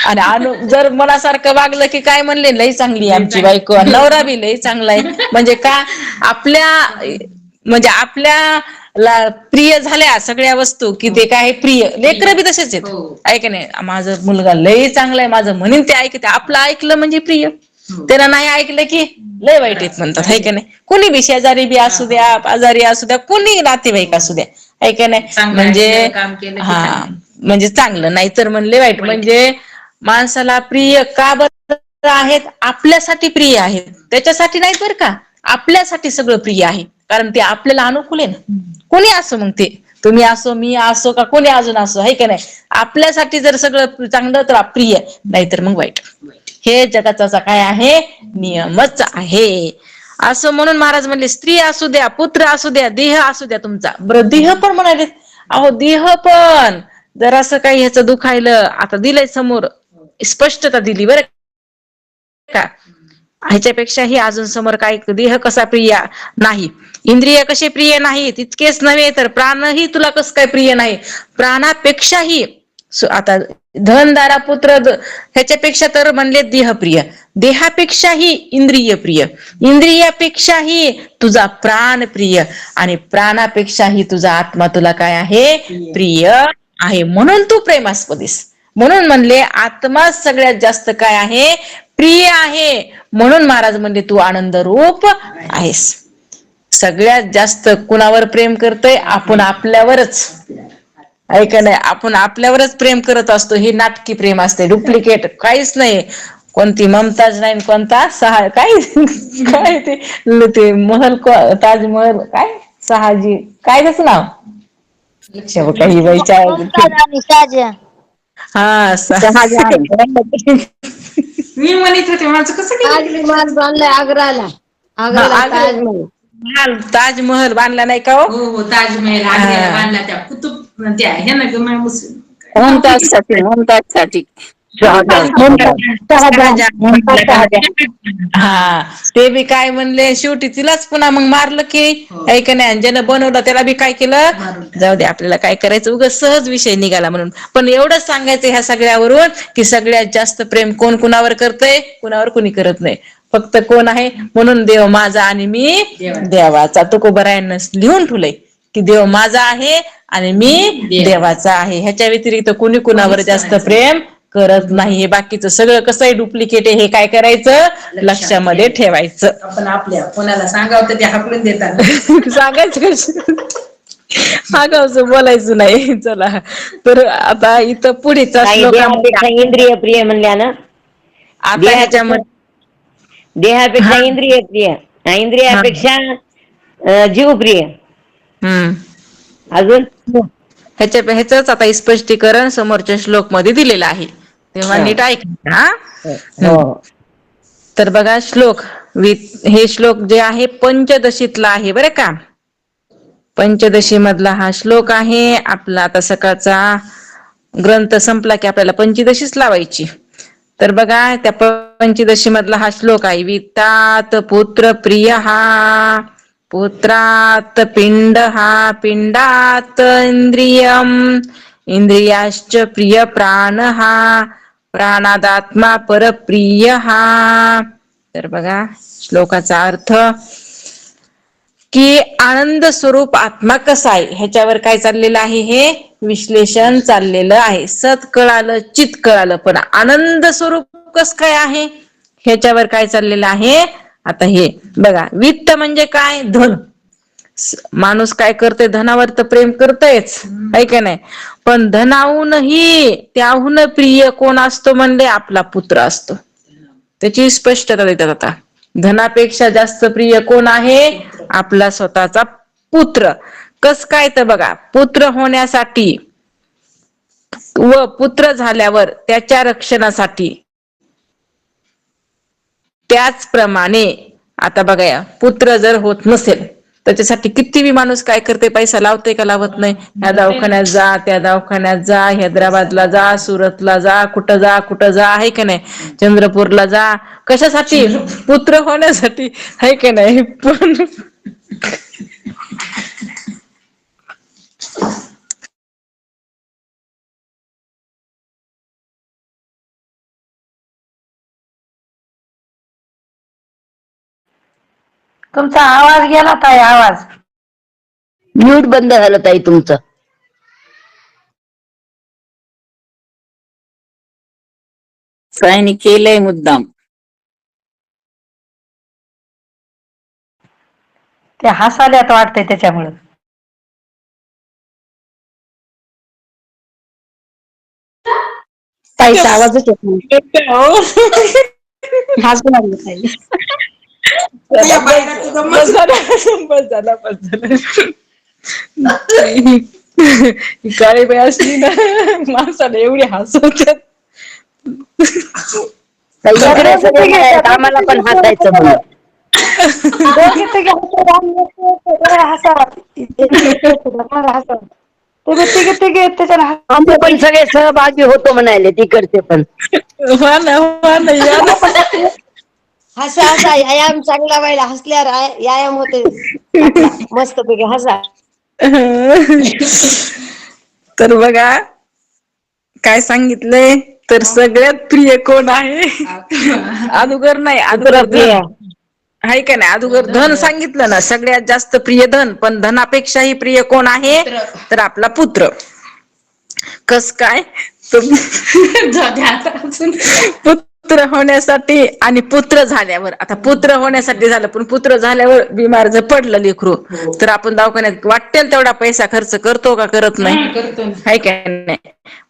आणि जर मनासारखं वागलं की काय म्हणले, लई चांगली आमची बायको, नवरा बी लई चांगला आहे. म्हणजे का? आपल्या प्रिय झाल्या सगळ्या वस्तू की ते काय प्रिय. लेकरं बी तसेच आहेत. ऐक नाही, माझा मुलगा लय चांगला आहे, माझं म्हणून ते ऐकते. आपलं ऐकलं म्हणजे प्रिय, त्याला नाही ऐकलं की लय वाईट येत म्हणतात. आहे का नाही? कोणी बी शेजारी बी असू द्या, आजारी असू द्या, कोणी नातेवाईक असू द्या. आहे का नाही? म्हणजे हा, म्हणजे चांगलं नाही तर म्हणले वाईट. म्हणजे माणसाला प्रिय का बरं आहेत? आपल्यासाठी प्रिय आहेत, त्याच्यासाठी नाहीत बरं का. आपल्यासाठी सगळं प्रिय आहे. कारण ते आपल्याला अनुकूल आहे ना. कोणी असो, मग ते तुम्ही असो, मी असो, का कोणी अजून असो. आहे का नाही? आपल्यासाठी जर सगळं चांगलं तर प्रिय, नाहीतर मग वाईट. हे जगाचा काय आहे? नियमच आहे. असं म्हणून महाराज म्हणले, स्त्री असू द्या, पुत्र असू द्या, देह असू द्या तुमचा. बरं, देह पण म्हणाले. अहो, देह पण जर असं काही ह्याचं दुखायलं, आता दिलंय समोर, स्पष्टता दिली बरं का. ह्याच्यापेक्षाही अजून समोर काय? देह कसा प्रिय नाही, इंद्रिय कसे प्रिय नाही, तितकेच नव्हे तर प्राणही तुला कसं काय प्रिय नाही. प्राणापेक्षाही आता धनदारा पुत्र ह्याच्यापेक्षा तर म्हणले देहप्रिय, देहापेक्षाही इंद्रिय प्रिय, इंद्रियापेक्षाही तुझा प्राण प्रिय, आणि प्राणापेक्षाही तुझा आत्मा तुला काय आहे? प्रिय आहे. म्हणून तू प्रेमास्पदीस. म्हणून म्हणले आत्मा सगळ्यात जास्त काय आहे? प्रिय आहे. म्हणून महाराज म्हणले तू आनंद रूप आहेस. सगळ्यात जास्त कुणावर प्रेम करतोय? आपण आपल्यावरच. ऐक नाही, आपण आपल्यावरच प्रेम करत असतो. हे नाटकी प्रेम असते, डुप्लिकेट, काहीच नाही. कोणती ममताज नाही, कोणता काय ते महल, ताजमहल, काय शहाजी, काय त्याचं नाव? काही बाईच्या हा, मी म्हणत होते माझं कसं ताजमहल बांधलाय आग्राला. ताजमहल बांधला नाही का? हो, ताजमहल आग्र्याला बांधला. त्या कुतुब त्या हे ना ग मुस्लिम मुमताजसाठी हा, ते बी काय म्हणले, शेवटी तिलाच पुन्हा मग मारलं की. ऐक नाही, ज्यानं बनवलं त्याला बी काय केलं? जाऊ दे, आपल्याला काय करायचं, उगाच सहज विषय निघाला म्हणून. पण एवढंच सांगायचं ह्या सगळ्यावरून की सगळ्यात जास्त प्रेम कोण कुणावर करतय? कुणावर कुणी करत नाही. फक्त कोण आहे? म्हणून देव माझा आणि मी देवाचा. तुकोबरायांना लिहून ठेवलंय की देव माझा आहे आणि मी देवाचा आहे. ह्याच्या व्यतिरिक्त कुणी कुणावर जास्त प्रेम करत नाही. हे बाकीचं सगळं कसं आहे? डुप्लिकेट आहे. हे काय करायचं? लक्षामध्ये ठेवायचं. आपण आपल्या कोणाला सांगावं तर ते हाकलून देतात. सांगायचं हागावचं बोलायचं नाही. चला, तर आता इथं पुढेचा श्लोक इंद्रिय प्रिय म्हणल्या ना. आता ह्याच्यामध्ये देहापेक्षा इंद्रिय प्रिय, इंद्रियापेक्षा जीवप्रिय. अजून ह्याच आता स्पष्टीकरण समोरच्या श्लोक मध्ये दिलेलं आहे, तेव्हा नीट ऐका. तर बघा, श्लोक हे श्लोक जे आहे पंचदशीतला आहे बरं का. पंचदशी मधला हा श्लोक आहे. आपला आता सकाळचा ग्रंथ संपला की आपल्याला पंचदशीच लावायची. तर बघा, त्या पंचदशी मधला हा श्लोक आहे. वित्तात पुत्र प्रिय हा पुत्रात पिंड हा पिंडात इंद्रियम इंद्रियाश्च प्रिय प्राण हा प्राणादात्मा परप्रिय हा. तर बघा श्लोकाचा अर्थ की आनंद स्वरूप आत्मा कसा आहे ह्याच्यावर काय चाललेलं आहे, हे विश्लेषण चाललेलं आहे. सत कळालं, चित कळालं, पण आनंद स्वरूप कस काय आहे ह्याच्यावर काय चाललेलं आहे. आता हे बघा, वित्त म्हणजे काय, धन. माणूस काय करतोय, धनावर तर प्रेम करतयच, आहे का नाही. पण धनाहूनही त्याहून प्रिय कोण असतो म्हणले, आपला पुत्र असतो. त्याची स्पष्टता देतात. आता धनापेक्षा जास्त प्रिय कोण आहे, आपला स्वतःचा पुत्र. कस काय तर बघा, पुत्र होण्यासाठी व पुत्र झाल्यावर त्याच्या रक्षणासाठी, त्याचप्रमाणे आता बघा या पुत्र जर होत नसेल त्याच्यासाठी किती माणूस काय करते, पैसा लावते का लावत नाही. ह्या दवाखान्यात जा, त्या दवाखान्यात जा, हैदराबादला जा, सुरतला जा, कुठं जा कुठं जा, आहे का नाही. चंद्रपूरला जा, कशासाठी, पुत्र होण्यासाठी, आहे का नाही. पण तुमचा आवाज गेला ताई, आवाज म्यूट बंद झालं ताई तुमचं. सायनी केलंय मुद्दाम. ते हसाल्यात वाटतंय त्याच्यामुळे. ताईचा आवाजच येत नाही. हसू लागले ताई. बस झाला. काळी बाई असली ना, माणसाला एवढी हसवतात. आम्हाला पण हसायचं म्हणून. आम्ही पण सगळे सहभागी होतो म्हणाले तिकडचे पण. हसा हसा, व्यायाम चांगला व्हायला हसल्यावर व्यायाम होते मस्त पैकी, हसा. तर बघा काय सांगितलंय, तर सगळ्यात प्रिय कोण आहे, अगोदर नाही, अगोदर धन आहे का नाही. अगोदर धन सांगितलं ना, सगळ्यात जास्त प्रिय धन. पण धनापेक्षाही प्रिय कोण आहे, तर आपला पुत्र. कस काय, पुत्र होण्यासाठी आणि पुत्र झाल्यावर. आता पुत्र होण्यासाठी झालं, पण पुत्र झाल्यावर बिमार जर पडलं लेकरू, तर आपण दवाखान्यात वाटेल तेवढा पैसा खर्च करतो का, करत नाही, आहे का नाही.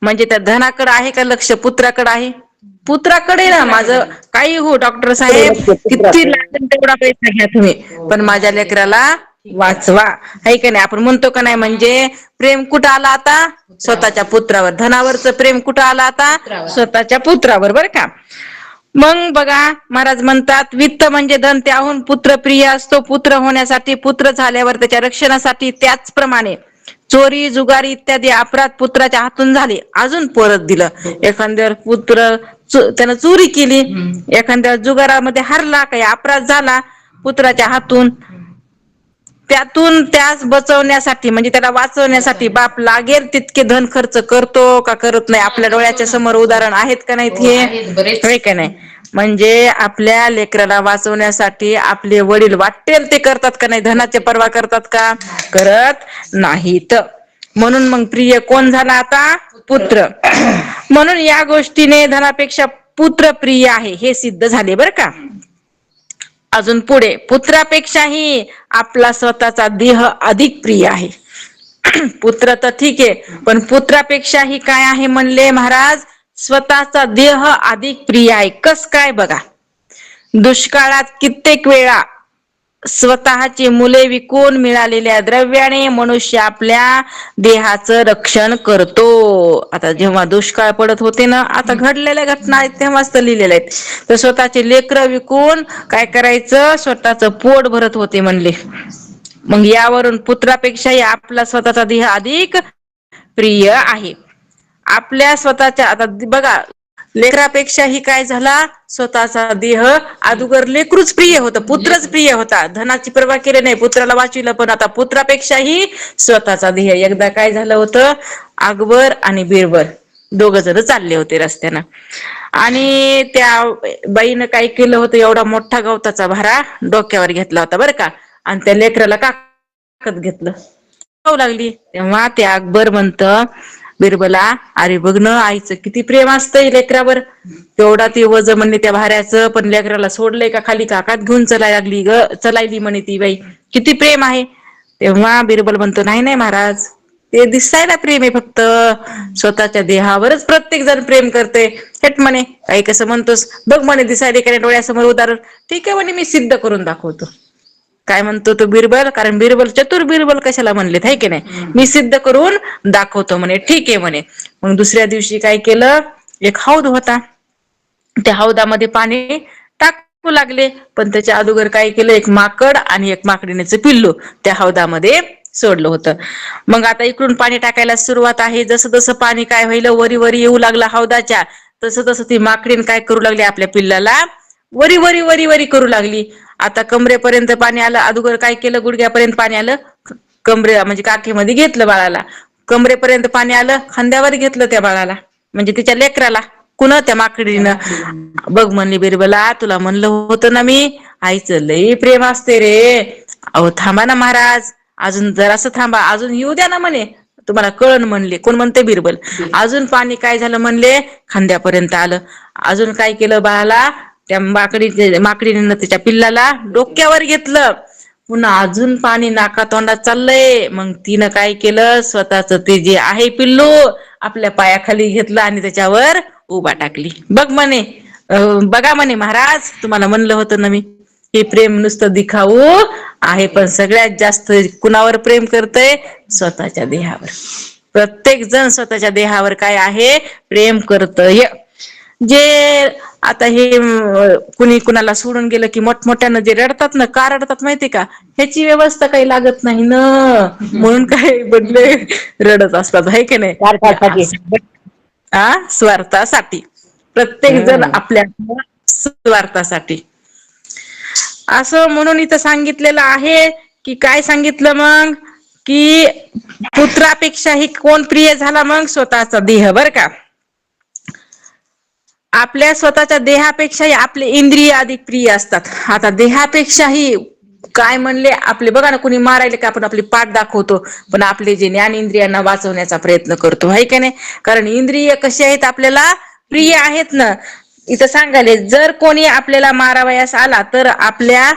म्हणजे त्या धनाकडे आहे का लक्ष, पुत्राकडे आहे. पुत्राकडे ना, माझं काही हो डॉक्टर साहेब, किती लागेल तेवढा पैसा घ्या तुम्ही, पण माझ्या लेकराला वाचवा, आहे का नाही. आपण म्हणतो का नाही. म्हणजे प्रेम कुठं आला आता, स्वतःच्या पुत्रावर. धनावरचं प्रेम कुठं आला आता, स्वतःच्या पुत्रावर, बरं का. मग बघा महाराज म्हणतात, वित्त म्हणजे धन, त्याहून पुत्र प्रिय असतो. पुत्र होण्यासाठी, पुत्र झाल्यावर त्याच्या रक्षणासाठी, त्याचप्रमाणे चोरी जुगारी इत्यादी अपराध पुत्राच्या हातून झाले, अजून परत दिलं. एखाद्यावर पुत्र त्यानं चोरी केली, एखाद्या जुगारामध्ये हरला, काही अपराध झाला पुत्राच्या हातून, त्यातून त्यास बचवण्यासाठी, म्हणजे त्याला वाचवण्यासाठी बाप लागेल तितके धन खर्च करतो का, करत नाही. आपल्या डोळ्याच्या समोर उदाहरण आहेत का नाहीत, हे होय का नाही. म्हणजे आपल्या लेकराला वाचवण्यासाठी आपले वडील वाटेल ते करतात का नाही, धनाची पर्वा करतात का, करत नाहीत. म्हणून मग प्रिय कोण झाला आता, पुत्र. म्हणून या गोष्टीने धनापेक्षा पुत्र प्रिय आहे हे सिद्ध झाले, बरं का. अजून पुढे, पुत्रापेक्षाही आपला स्वतःचा देह अधिक प्रिय आहे. पुत्र तर ठीक आहे, पण पुत्रापेक्षाही काय आहे म्हणले महाराज, स्वतःचा देह अधिक प्रिय आहे. कस काय बघा, दुष्काळात कित्येक वेळा स्वतःची मुले विकून मिळालेल्या द्रव्याने मनुष्य आपल्या देहाचं रक्षण करतो. आता जेव्हा दुष्काळ पडत होते ना, आता घडलेल्या घटना आहेत तेव्हाच तर लिहिलेल्या आहेत. तर स्वतःचे लेकरं विकून काय करायचं, स्वतःचं पोट भरत होते म्हणले. मग यावरून पुत्रापेक्षाही आपला स्वतःचा देह अधिक प्रिय आहे. आपल्या स्वतःच्या, आता बघा लेकरापेक्षाही काय झाला, स्वतःचा देह अगोदर लेकरूच प्रिय होतं, पुत्रच प्रिय होता. धनाची पर्वा केली नाही, पुत्राला वाचविलं, पण आता पुत्रापेक्षाही स्वतःचा देह. एकदा काय झालं होतं, अकबर आणि बिरबल दोघ जण चालले होते रस्त्यानं, आणि त्या बाईनं काय केलं होतं, एवढा मोठा गवताचा भारा डोक्यावर घेतला होता बरं का, आणि त्या लेकराला काकत घेतलं, लागली. तेव्हा ते अकबर म्हणत बिरबला, अरे बघ न आईचं किती प्रेम असतंय लेकरावर, तेवढा ते वज म्हणणे त्या भाऱ्याचं, पण लेकराला सोडलंय का खाली काकात घेऊन चलायली म्हणे ती बाई, किती प्रेम आहे. तेव्हा बिरबल म्हणतो, नाही नाही महाराज, ते दिसायला प्रेम आहे, फक्त स्वतःच्या देहावरच प्रत्येक जण प्रेम करते. हेट म्हणे, काही कसं म्हणतोस, बघ म्हणे दिसायला का डोळ्यासमोर उदाहरण. ठीक आहे म्हणे, मी सिद्ध करून दाखवतो. काय म्हणतो तो बिरबल, कारण बिरबल चतुर, बिरबल कशाला म्हणलेत, है की नाही, मी सिद्ध करून दाखवतो म्हणे. ठीक आहे म्हणे. मग दुसऱ्या दिवशी काय केलं, एक हौद होता, त्या हौदामध्ये पाणी टाकू लागले, पण त्याच्या अगोदर काय केलं, एक माकड आणि एक माकडीनेचं पिल्लू त्या हौदामध्ये सोडलं होतं. मग आता इकडून पाणी टाकायला सुरुवात आहे, जसं जसं पाणी काय व्हायलं, वरी वरी येऊ लागला हौदाच्या, तसं तसं ती माकडीन काय करू लागली, आपल्या पिल्लाला वरी वरी वरी वरी करू लागली. आता कमरेपर्यंत पाणी आलं, अगोदर काय केलं, गुडघ्यापर्यंत पाणी आलं, कमरे म्हणजे काखेमध्ये घेतलं बाळाला, कमरेपर्यंत पाणी आलं, खांद्यावर घेतलं त्या बाळाला, म्हणजे तिच्या लेकराला, कुणा त्या माकडीनं. बघ म्हणली बिरबला, तुला म्हणलं होतं ना मी, आईचं लई प्रेम असते रे. अहो थांबा ना महाराज, अजून जरासं थांबा, अजून येऊ द्या ना म्हणे, तुम्हाला कळण म्हणले. कोण म्हणते, बिरबल. अजून पाणी काय झालं म्हणले, खांद्यापर्यंत आलं. अजून काय केलं, बाळाला त्या माकडीने त्याच्या पिल्लाला डोक्यावर घेतलं, पुन्हा अजून पाणी नाका तोंडात चाललंय. मग तिनं काय केलं, स्वतःच ते जे आहे पिल्लू आपल्या पायाखाली घेतलं आणि त्याच्यावर उभा टाकली. बघ म्हणे, बघा म्हणे महाराज, तुम्हाला म्हणलं होतं ना मी, हे प्रेम नुसतं दिखाऊ आहे, पण सगळ्यात जास्त कुणावर प्रेम करतय, स्वतःच्या देहावर. प्रत्येक जण स्वतःच्या देहावर काय आहे, प्रेम करतय. जे आता हे कुणी कुणाला सोडून गेलं की मोठमोठ्यानं जे रडतात ना, का रडतात माहितीये का, ह्याची व्यवस्था काही लागत नाही ना, म्हणून काय बदले रडत असतात, है की नाही. स्वार्थासाठी, प्रत्येक जण आपल्या स्वार्थासाठी. असं म्हणून इथं सांगितलेलं आहे की, काय सांगितलं मग, कि पुत्रापेक्षाही कोण प्रिय झाला, मग स्वतःचा देह. बर का, आपल्या स्वतःच्या देहापेक्षाही आपले इंद्रिय अधिक प्रिय असतात. आता देहापेक्षाही काय म्हणले, आपले बघा ना, कुणी मारायले का आपण आपली पाठ दाखवतो, पण आपले जे ज्ञान इंद्रियांना वाचवण्याचा प्रयत्न करतो, है की नाही. कारण इंद्रिय कसे आहेत, आपल्याला प्रिय आहेत ना. इथं सांगायले, जर कोणी आपल्याला मारावयास आला, तर आपल्या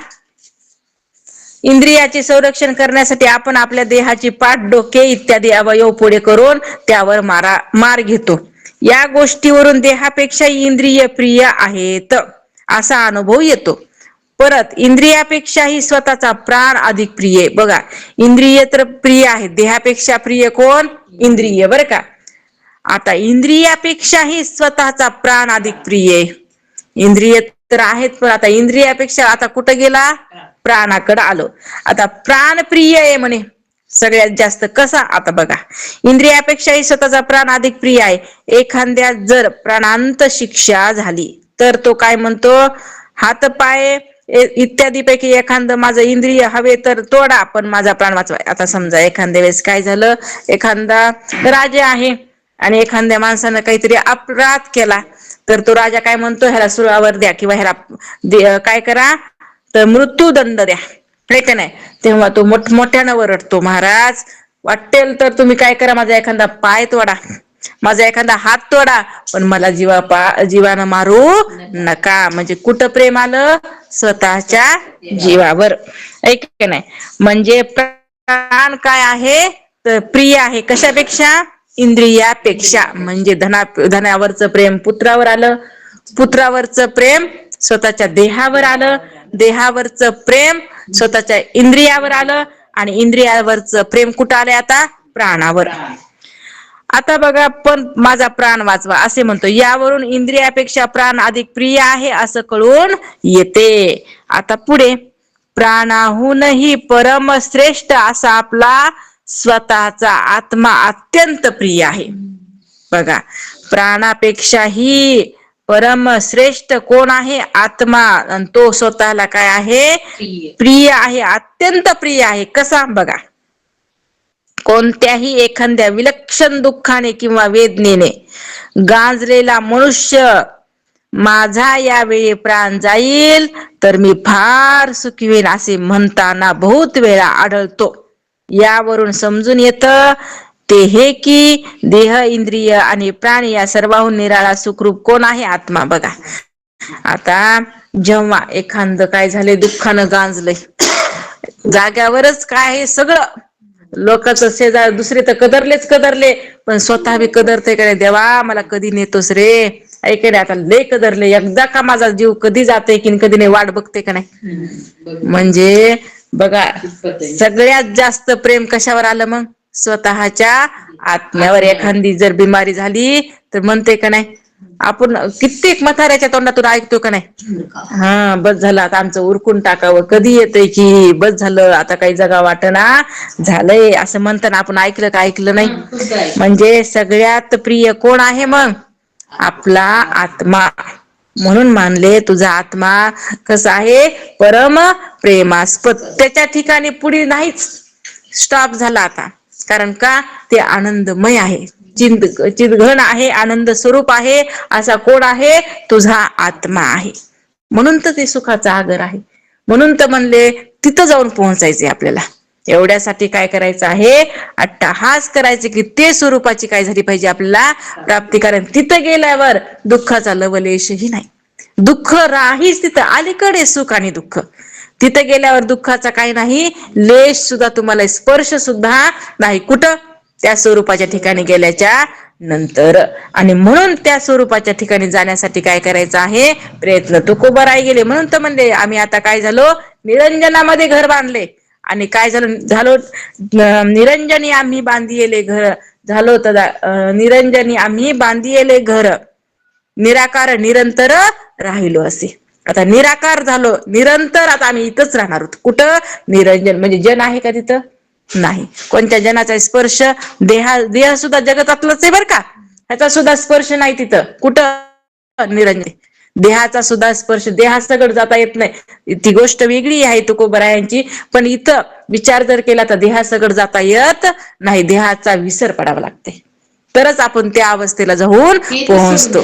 इंद्रियाचे संरक्षण करण्यासाठी आपण आपल्या देहाची पाठ, डोके इत्यादी अवयव पुढे करून त्यावर मार घेतो. या गोष्टीवरून देहापेक्षा इंद्रिय प्रिय आहेत असा अनुभव येतो. परत इंद्रियापेक्षाही स्वतःचा प्राण अधिक प्रिय. बघा, इंद्रिय तर प्रिय आहेत, देहापेक्षा प्रिय कोण, इंद्रिय. बरं का, आता इंद्रियापेक्षाही स्वतःचा प्राण अधिक प्रिय. इंद्रिय तर आहेत, पण आता इंद्रियापेक्षा आता कुठं गेला, प्राणाकडे आलो. आता प्राण प्रिय आहे म्हणे सगळ्यात जास्त. कसा, आता बघा, इंद्रियापेक्षाही स्वतःचा प्राण अधिक प्रिय आहे. एखाद्या जर प्राणांत शिक्षा झाली, तर तो काय म्हणतो, हात पाय इत्यादी पैकी एखादं माझं इंद्रिय हवे तर तोडा, पण माझा प्राण वाचवा. आता समजा एखाद्या वेळेस काय झालं, एखादा राजा आहे आणि एखाद्या माणसानं काहीतरी अपराध केला, तर तो राजा काय म्हणतो, ह्याला सुळावर द्या, किंवा ह्याला काय करा, तर मृत्यूदंड द्या, हे का नाही. तेव्हा तो मोठमोठ्यानं ओरडतो, महाराज वाटेल तर तुम्ही काय करा, माझा एखादा पाय तोडा, माझा एखादा हात तोडा, पण मला जीवानं मारू नका. म्हणजे कुठं प्रेम आलं, स्वतःच्या जीवावर, ऐक नाही. म्हणजे प्राण काय आहे, तर प्रिय आहे कशापेक्षा, इंद्रियापेक्षा. म्हणजे धनावरचं प्रेम पुत्रावर आलं, पुत्रावरचं प्रेम स्वतःच्या देहावर आलं, देहावरचं प्रेम स्वतःच्या इंद्रियावर आलं, आणि इंद्रियावरचं प्रेम कुठं आलंय आता, प्राणावर. आता बघा, पण माझा प्राण वाचवा असे म्हणतो, यावरून इंद्रियापेक्षा प्राण अधिक प्रिय आहे असं कळून येते. आता पुढे, प्राणाहूनही परमश्रेष्ठ असा आपला स्वतःचा आत्मा अत्यंत प्रिय आहे. बघा, प्राणापेक्षाही परम श्रेष्ठ कोण आहे? आत्मा. आणि तो स्वतःला काय आहे? प्रिय आहे, अत्यंत प्रिय आहे. कसा? बघा, कोणत्याही एखाद्या विलक्षण दुःखाने किंवा वेदनेने गांजलेला मनुष्य माझा यावेळी प्राण जाईल तर मी फार सुखी होईल असे म्हणताना बहुत वेळा आढळतो. यावरून समजून येतं ते हे की देह, इंद्रिय आणि प्राण या सर्वाहून निराळा सुखरूप कोण आहे? आत्मा. बघा, आता जेव्हा एखादं काय झाले, दुःखानं गांजलंय, जाग्यावरच काय आहे सगळं, लोकांचं शेजार दुसरे तर कदरले, पण स्वतः बी कदरते का नाही? देवा मला कधी नेतोस रे? ऐके आता लय कदरले, एकदा का माझा जीव कधी जाते की कधी नाही, वाट बघते का नाही? म्हणजे बघा, सगळ्यात जास्त प्रेम कशावर आलं मग? स्वतःच्या आत्म्यावर. एखादी जर बिमारी झाली तर म्हणते का नाही, आपण कित्येक म्हाताऱ्याच्या तोंडातून ऐकतो का नाही, हा बस झालं आता आमचं उरकून टाकावं. कधी येतंय की बस झालं आता काही जगा वाटना झालंय असं म्हणताना आपण ऐकलं का? ऐकलं नाही. म्हणजे सगळ्यात प्रिय कोण आहे मग? आपला आत्मा. म्हणून मानले तुझा आत्मा कसा आहे? परम प्रेमास्पद. त्याच्या ठिकाणी पुढे नाहीच, स्टॉप झाला आता. कारण का? ते आनंदमय आहे, चिदघन आहे, आनंद स्वरूप आहे. असा कोण आहे? तुझा आत्मा आहे. म्हणून तर ते सुखाचा आगर आहे. म्हणून तर म्हणले तिथं जाऊन पोहोचायचे आपल्याला. एवढ्यासाठी काय करायचं आहे? अट्टहास करायचे की ते स्वरूपाची काय झाली पाहिजे आपल्याला प्राप्ती. कारण तिथं गेल्यावर दुःखाचा लवलेशही नाही, दुःख राहीच तिथं, अलीकडे सुख आणि दुःख. तिथं गेल्यावर दुःखाचा काही नाही, लेश सुद्धा तुम्हाला स्पर्श सुद्धा नाही. कुठं? त्या स्वरूपाच्या ठिकाणी गेल्याच्या नंतर. आणि म्हणून त्या स्वरूपाच्या ठिकाणी जाण्यासाठी काय करायचं आहे? प्रयत्न. तुकोबाराय गेले म्हणून तर म्हणले आम्ही आता काय झालो? निरंजनामध्ये घर बांधले. आणि काय झालो? निरंजनी आम्ही बांधिले घर झालो. तर निरंजनी आम्ही बांधिले घर, निराकार निरंतर राहिलो असे. आता निराकार झालो, निरंतर आता आम्ही इथंच राहणार आहोत. कुठं? निरंजन. म्हणजे जन आहे का तिथं? नाही. कोणत्या जनाचा स्पर्श? देह सुद्धा जगतातलंच आहे बरं का, ह्याचा सुद्धा स्पर्श नाही तिथं. कुठं? निरंजन. देहाचा सुद्धा स्पर्श, देहासकट जाता येत नाही, ती गोष्ट वेगळी आहे तुकोबरायांची. पण इथं विचार जर केला तर देहासकट जाता येत नाही, देहाचा विसर पडावा लागते, तरच आपण त्या अवस्थेला जाऊन पोहोचतो.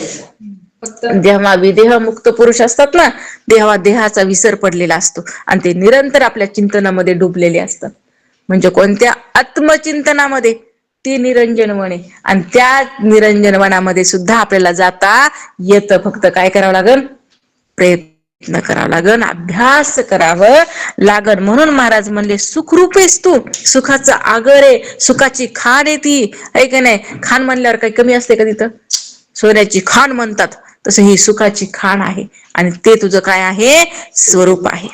जेव्हा विदेह मुक्त पुरुष असतात ना, तेव्हा देहाचा विसर पडलेला असतो आणि ते निरंतर आपल्या चिंतनामध्ये डुबलेले असतात. म्हणजे कोणत्या? आत्मचिंतनामध्ये. ती निरंजनवणे. आणि त्या निरंजनवनामध्ये सुद्धा आपल्याला जाता येतं, फक्त काय करावं लागेल? प्रयत्न करावं लागेल, अभ्यास करावं लागल. म्हणून महाराज म्हणले सुखरूप आहेस तू, सुखाचा आगर आहे, सुखाची खाण आहे ती, आहे का नाही? खाण म्हणल्यावर काही कमी असते का तिथं? सोन्याची खाण म्हणतात तसं ही सुखाची खाण आहे. आणि ते तुझं काय आहे? स्वरूप आहे.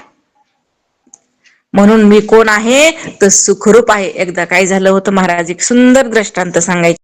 म्हणून मी कोण आहे? तर सुखरूप आहे. एकदा काय झालं होतं, महाराज एक सुंदर दृष्टांत सांगायचे.